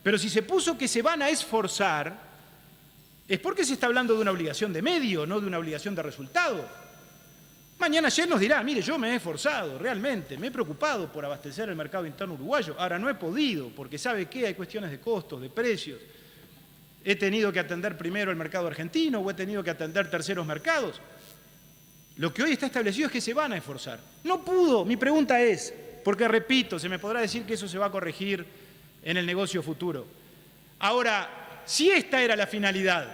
Pero si se puso que se van a esforzar, es porque se está hablando de una obligación de medio, no de una obligación de resultado. Mañana Shell nos dirá, mire, yo me he esforzado, realmente, me he preocupado por abastecer el mercado interno uruguayo. Ahora no he podido, porque ¿sabe qué? Hay cuestiones de costos, de precios. He tenido que atender primero el mercado argentino o he tenido que atender terceros mercados. Lo que hoy está establecido es que se van a esforzar. No pudo, mi pregunta es, porque repito, se me podrá decir que eso se va a corregir en el negocio futuro. Ahora, si esta era la finalidad,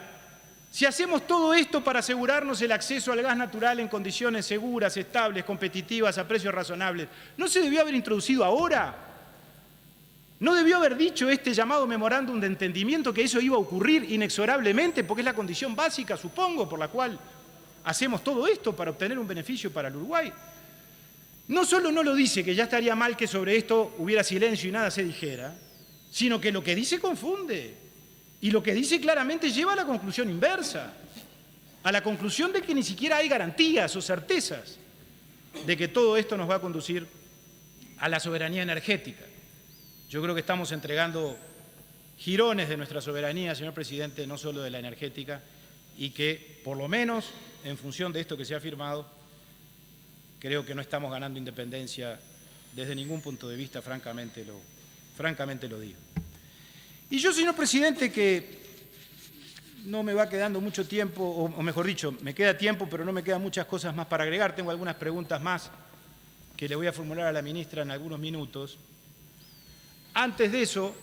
si hacemos todo esto para asegurarnos el acceso al gas natural en condiciones seguras, estables, competitivas, a precios razonables, ¿no se debió haber introducido ahora? ¿No debió haber dicho este llamado memorándum de entendimiento que eso iba a ocurrir inexorablemente? Porque es la condición básica, supongo, por la cual hacemos todo esto para obtener un beneficio para el Uruguay. No solo no lo dice, que ya estaría mal que sobre esto hubiera silencio y nada se dijera, sino que lo que dice confunde. Y lo que dice claramente lleva a la conclusión inversa, a la conclusión de que ni siquiera hay garantías o certezas de que todo esto nos va a conducir a la soberanía energética. Yo creo que estamos entregando jirones de nuestra soberanía, señor presidente, no solo de la energética, y que, por lo menos, en función de esto que se ha firmado, creo que no estamos ganando independencia desde ningún punto de vista, francamente lo digo. Y yo, señor presidente, que no me va quedando mucho tiempo, o mejor dicho, me queda tiempo, pero no me quedan muchas cosas más para agregar. Tengo algunas preguntas más que le voy a formular a la ministra en algunos minutos. Antes de eso,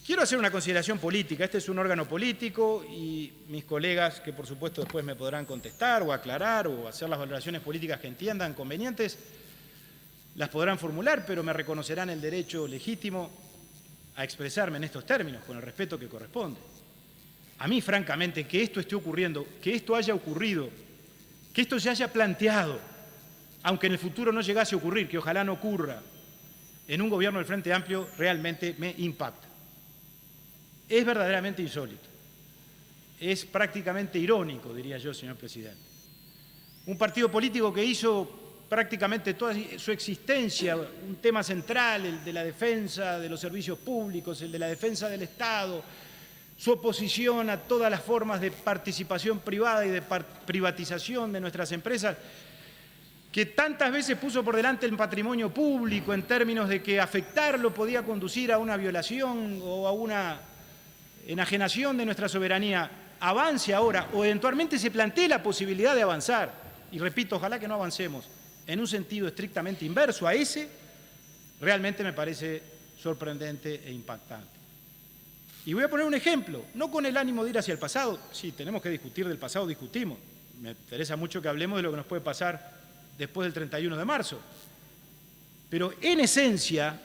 quiero hacer una consideración política. Este es un órgano político y mis colegas, que por supuesto después me podrán contestar o aclarar o hacer las valoraciones políticas que entiendan convenientes, las podrán formular, pero me reconocerán el derecho legítimo a expresarme en estos términos, con el respeto que corresponde. A mí, francamente, que esto esté ocurriendo, que esto haya ocurrido, que esto se haya planteado, aunque en el futuro no llegase a ocurrir, que ojalá no ocurra, en un gobierno del Frente Amplio, realmente me impacta. Es verdaderamente insólito. Es prácticamente irónico, diría yo, señor presidente. Un partido político que hizo prácticamente toda su existencia un tema central, el de la defensa de los servicios públicos, el de la defensa del Estado, su oposición a todas las formas de participación privada y de privatización de nuestras empresas, que tantas veces puso por delante el patrimonio público en términos de que afectarlo podía conducir a una violación o a una enajenación de nuestra soberanía, avance ahora o eventualmente se plantee la posibilidad de avanzar, y repito, ojalá que no avancemos, en un sentido estrictamente inverso a ese, realmente me parece sorprendente e impactante. Y voy a poner un ejemplo, no con el ánimo de ir hacia el pasado, sí, tenemos que discutir del pasado, discutimos, me interesa mucho que hablemos de lo que nos puede pasar después del 31 de marzo, pero en esencia,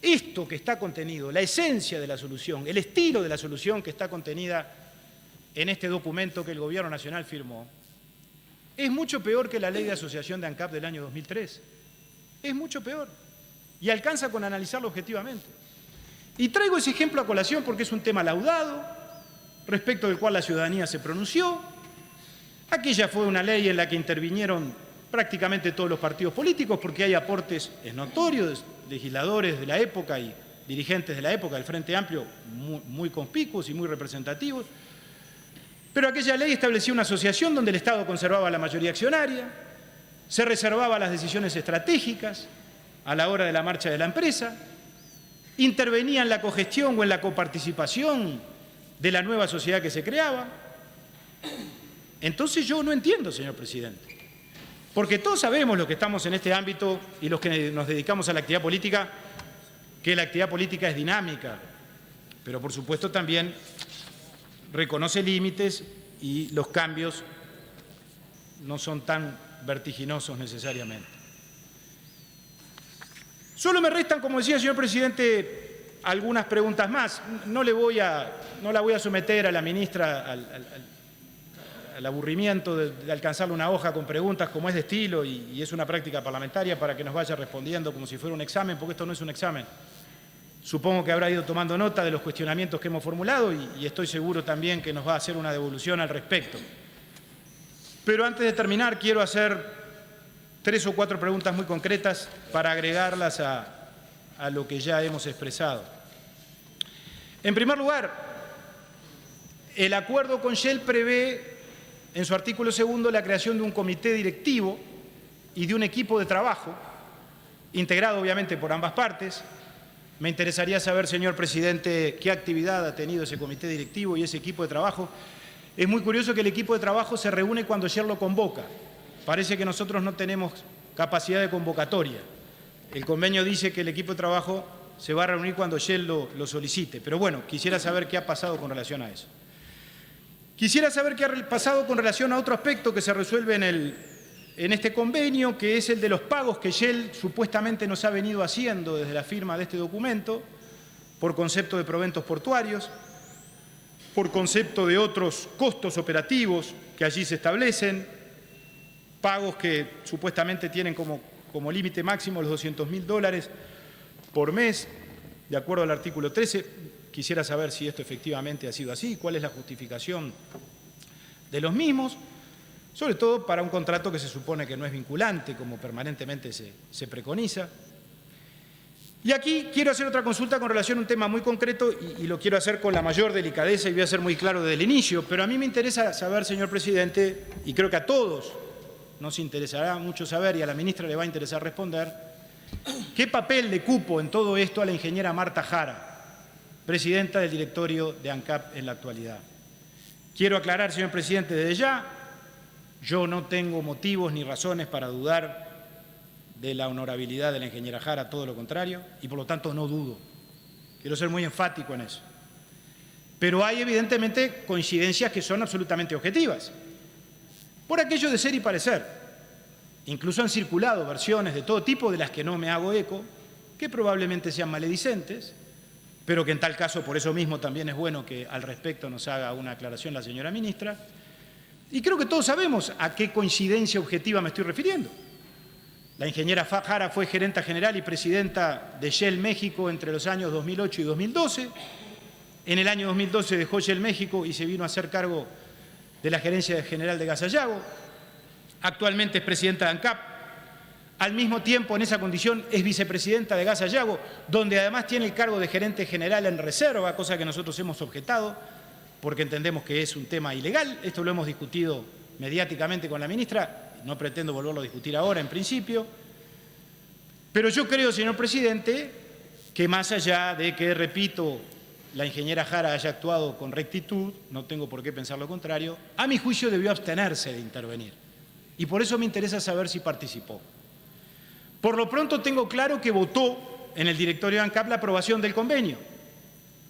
esto que está contenido, la esencia de la solución, el estilo de la solución que está contenida en este documento que el Gobierno Nacional firmó, es mucho peor que la ley de asociación de ANCAP del año 2003. Es mucho peor. Y alcanza con analizarlo objetivamente. Y traigo ese ejemplo a colación porque es un tema laudado, respecto del cual la ciudadanía se pronunció. Aquella fue una ley en la que intervinieron prácticamente todos los partidos políticos porque hay aportes, es notorio, de legisladores de la época y dirigentes de la época del Frente Amplio muy conspicuos y muy representativos. Pero aquella ley establecía una asociación donde el Estado conservaba la mayoría accionaria, se reservaba las decisiones estratégicas a la hora de la marcha de la empresa, intervenía en la cogestión o en la coparticipación de la nueva sociedad que se creaba. Entonces yo no entiendo, señor presidente, porque todos sabemos los que estamos en este ámbito y los que nos dedicamos a la actividad política, que la actividad política es dinámica, pero por supuesto también reconoce límites y los cambios no son tan vertiginosos necesariamente. Solo me restan, como decía el señor presidente, algunas preguntas más. No la voy a someter a la ministra al aburrimiento de alcanzarle una hoja con preguntas como es de estilo y es una práctica parlamentaria para que nos vaya respondiendo como si fuera un examen, porque esto no es un examen. Supongo que habrá ido tomando nota de los cuestionamientos que hemos formulado y estoy seguro también que nos va a hacer una devolución al respecto. Pero antes de terminar, quiero hacer 3 o 4 preguntas muy concretas para agregarlas a lo que ya hemos expresado. En primer lugar, el acuerdo con Shell prevé en su artículo 2 la creación de un comité directivo y de un equipo de trabajo, integrado obviamente por ambas partes. Me interesaría saber, señor presidente, qué actividad ha tenido ese comité directivo y ese equipo de trabajo. Es muy curioso que el equipo de trabajo se reúne cuando Shell lo convoca. Parece que nosotros no tenemos capacidad de convocatoria. El convenio dice que el equipo de trabajo se va a reunir cuando Shell lo solicite. Pero bueno, quisiera saber qué ha pasado con relación a eso. Quisiera saber qué ha pasado con relación a otro aspecto que se resuelve en este convenio, que es el de los pagos que Shell supuestamente nos ha venido haciendo desde la firma de este documento, por concepto de proventos portuarios, por concepto de otros costos operativos que allí se establecen, pagos que supuestamente tienen como límite máximo los $200.000 por mes, de acuerdo al artículo 13. Quisiera saber si esto efectivamente ha sido así, cuál es la justificación de los mismos, sobre todo para un contrato que se supone que no es vinculante, como permanentemente se preconiza. Y aquí quiero hacer otra consulta con relación a un tema muy concreto y lo quiero hacer con la mayor delicadeza y voy a ser muy claro desde el inicio, pero a mí me interesa saber, señor presidente, y creo que a todos nos interesará mucho saber y a la ministra le va a interesar responder, ¿qué papel le cupo en todo esto a la ingeniera Marta Jara, presidenta del directorio de ANCAP en la actualidad? Quiero aclarar, señor presidente, desde ya, yo no tengo motivos ni razones para dudar de la honorabilidad de la ingeniera Jara, todo lo contrario, y por lo tanto no dudo. Quiero ser muy enfático en eso. Pero hay evidentemente coincidencias que son absolutamente objetivas. Por aquello de ser y parecer. Incluso han circulado versiones de todo tipo de las que no me hago eco, que probablemente sean maledicentes, pero que en tal caso, por eso mismo, también es bueno que al respecto nos haga una aclaración la señora ministra. Y creo que todos sabemos a qué coincidencia objetiva me estoy refiriendo. La ingeniera Jara fue gerenta general y presidenta de Shell México entre los años 2008 y 2012. En el año 2012 dejó Shell México y se vino a hacer cargo de la gerencia general de Gas Sayago. Actualmente es presidenta de ANCAP. Al mismo tiempo, en esa condición, es vicepresidenta de Gas Sayago, donde además tiene el cargo de gerente general en reserva, cosa que nosotros hemos objetado, porque entendemos que es un tema ilegal. Esto lo hemos discutido mediáticamente con la ministra. No pretendo volverlo a discutir ahora, en principio. Pero yo creo, señor presidente, que más allá de que, repito, la ingeniera Jara haya actuado con rectitud, no tengo por qué pensar lo contrario, a mi juicio debió abstenerse de intervenir. Y por eso me interesa saber si participó. Por lo pronto tengo claro que votó en el directorio de ANCAP la aprobación del convenio.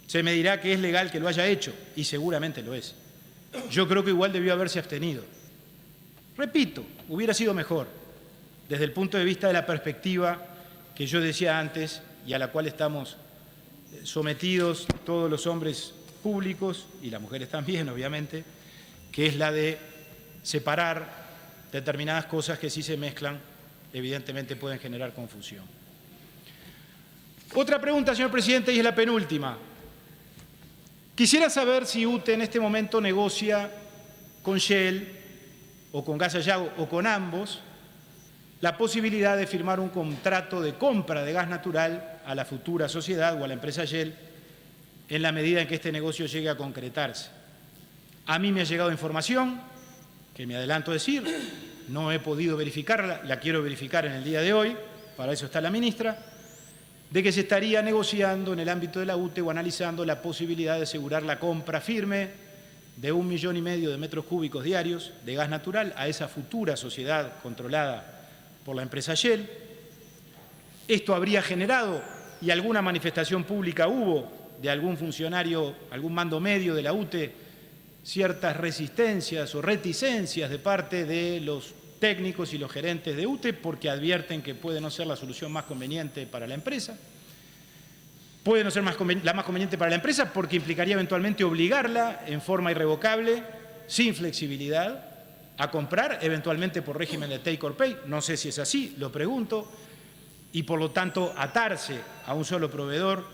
Se me dirá que es legal que lo haya hecho, y seguramente lo es. Yo creo que igual debió haberse abstenido. Repito, hubiera sido mejor, desde el punto de vista de la perspectiva que yo decía antes y a la cual estamos sometidos todos los hombres públicos, y las mujeres también, obviamente, que es la de separar determinadas cosas que si se mezclan, evidentemente pueden generar confusión. Otra pregunta, señor presidente, y es la penúltima. Quisiera saber si UTE en este momento negocia con Shell o con Gas Sayago o con ambos la posibilidad de firmar un contrato de compra de gas natural a la futura sociedad o a la empresa Shell en la medida en que este negocio llegue a concretarse. A mí me ha llegado información, que me adelanto a decir, no he podido verificarla, la quiero verificar en el día de hoy, para eso está la ministra, de que se estaría negociando en el ámbito de la UTE o analizando la posibilidad de asegurar la compra firme de 1,5 millones de metros cúbicos diarios de gas natural a esa futura sociedad controlada por la empresa Shell. Esto habría generado, y alguna manifestación pública hubo de algún funcionario, algún mando medio de la UTE, ciertas resistencias o reticencias de parte de los técnicos y los gerentes de UTE porque advierten que puede no ser la solución más conveniente para la empresa. Puede no ser la más conveniente para la empresa porque implicaría eventualmente obligarla en forma irrevocable, sin flexibilidad, a comprar, eventualmente por régimen de take or pay. No sé si es así, lo pregunto, y por lo tanto atarse a un solo proveedor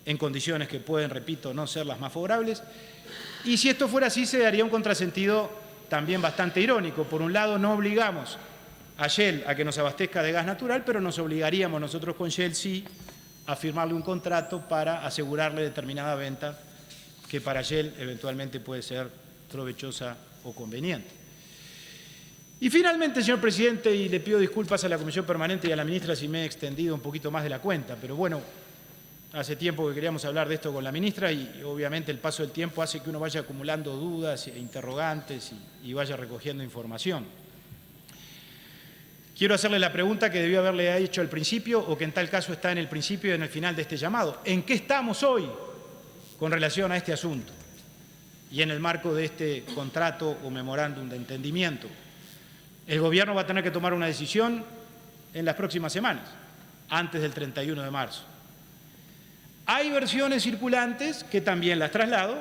en condiciones que pueden, repito, no ser las más favorables. Y si esto fuera así, se daría un contrasentido también bastante irónico. Por un lado, no obligamos a Shell a que nos abastezca de gas natural, pero nos obligaríamos nosotros con Shell sí a firmarle un contrato para asegurarle determinada venta que para Shell eventualmente puede ser provechosa o conveniente. Y finalmente, señor presidente, y le pido disculpas a la Comisión Permanente y a la ministra si me he extendido un poquito más de la cuenta, pero bueno, hace tiempo que queríamos hablar de esto con la ministra y obviamente el paso del tiempo hace que uno vaya acumulando dudas e interrogantes y vaya recogiendo información. Quiero hacerle la pregunta que debió haberle hecho al principio o que en tal caso está en el principio y en el final de este llamado. ¿En qué estamos hoy con relación a este asunto y en el marco de este contrato o memorándum de entendimiento? El Gobierno va a tener que tomar una decisión en las próximas semanas, antes del 31 de marzo. Hay versiones circulantes, que también las traslado,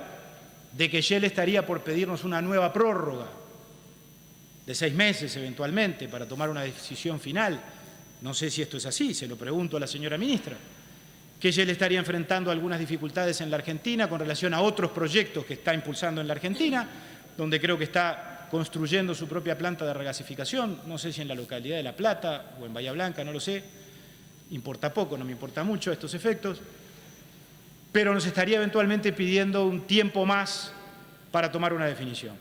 de que Shell estaría por pedirnos una nueva prórroga de 6 meses eventualmente para tomar una decisión final. No sé si esto es así, se lo pregunto a la señora ministra. Que Shell estaría enfrentando algunas dificultades en la Argentina con relación a otros proyectos que está impulsando en la Argentina, donde creo que está construyendo su propia planta de regasificación, no sé si en la localidad de La Plata o en Bahía Blanca, no lo sé, importa poco, no me importa mucho estos efectos, pero nos estaría eventualmente pidiendo un tiempo más para tomar una definición.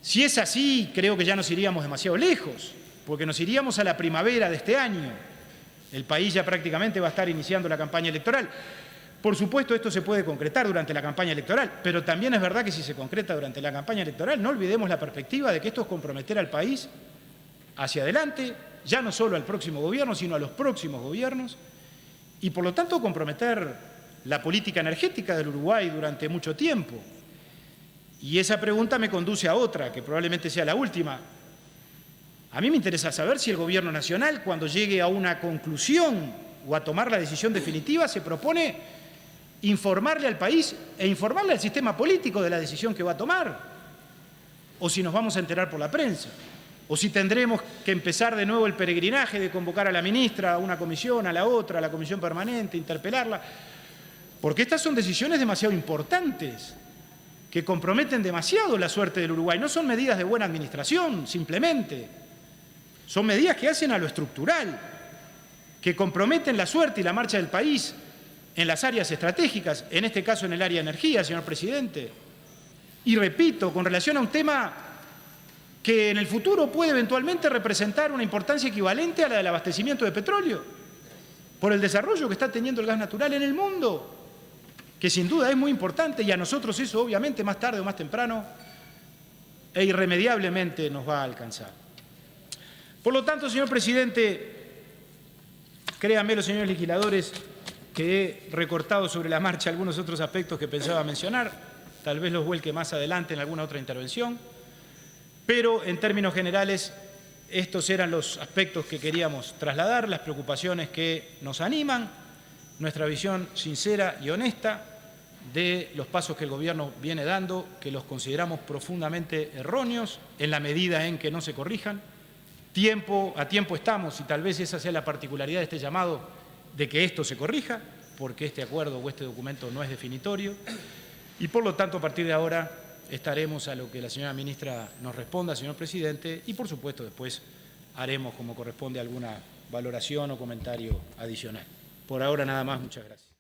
Si es así, creo que ya nos iríamos demasiado lejos, porque nos iríamos a la primavera de este año. El país ya prácticamente va a estar iniciando la campaña electoral. Por supuesto, esto se puede concretar durante la campaña electoral, pero también es verdad que si se concreta durante la campaña electoral, no olvidemos la perspectiva de que esto es comprometer al país hacia adelante, ya no solo al próximo gobierno, sino a los próximos gobiernos, y por lo tanto comprometer la política energética del Uruguay durante mucho tiempo. Y esa pregunta me conduce a otra, que probablemente sea la última. A mí me interesa saber si el Gobierno Nacional, cuando llegue a una conclusión o a tomar la decisión definitiva, se propone informarle al país e informarle al sistema político de la decisión que va a tomar, o si nos vamos a enterar por la prensa, o si tendremos que empezar de nuevo el peregrinaje de convocar a la ministra a una comisión, a la otra, a la comisión permanente, interpelarla, porque estas son decisiones demasiado importantes que comprometen demasiado la suerte del Uruguay. No son medidas de buena administración, simplemente. Son medidas que hacen a lo estructural, que comprometen la suerte y la marcha del país en las áreas estratégicas, en este caso en el área de energía, señor presidente. Y repito, con relación a un tema que en el futuro puede eventualmente representar una importancia equivalente a la del abastecimiento de petróleo, por el desarrollo que está teniendo el gas natural en el mundo, que sin duda es muy importante y a nosotros eso obviamente más tarde o más temprano e irremediablemente nos va a alcanzar. Por lo tanto, señor presidente, créanme los señores legisladores que he recortado sobre la marcha algunos otros aspectos que pensaba mencionar, tal vez los vuelque más adelante en alguna otra intervención, pero en términos generales estos eran los aspectos que queríamos trasladar, las preocupaciones que nos animan, nuestra visión sincera y honesta de los pasos que el Gobierno viene dando, que los consideramos profundamente erróneos en la medida en que no se corrijan. A tiempo estamos, y tal vez esa sea la particularidad de este llamado, de que esto se corrija, porque este acuerdo o este documento no es definitorio, y por lo tanto a partir de ahora estaremos a lo que la señora ministra nos responda, señor presidente, y por supuesto después haremos como corresponde alguna valoración o comentario adicional. Por ahora nada más, muchas gracias.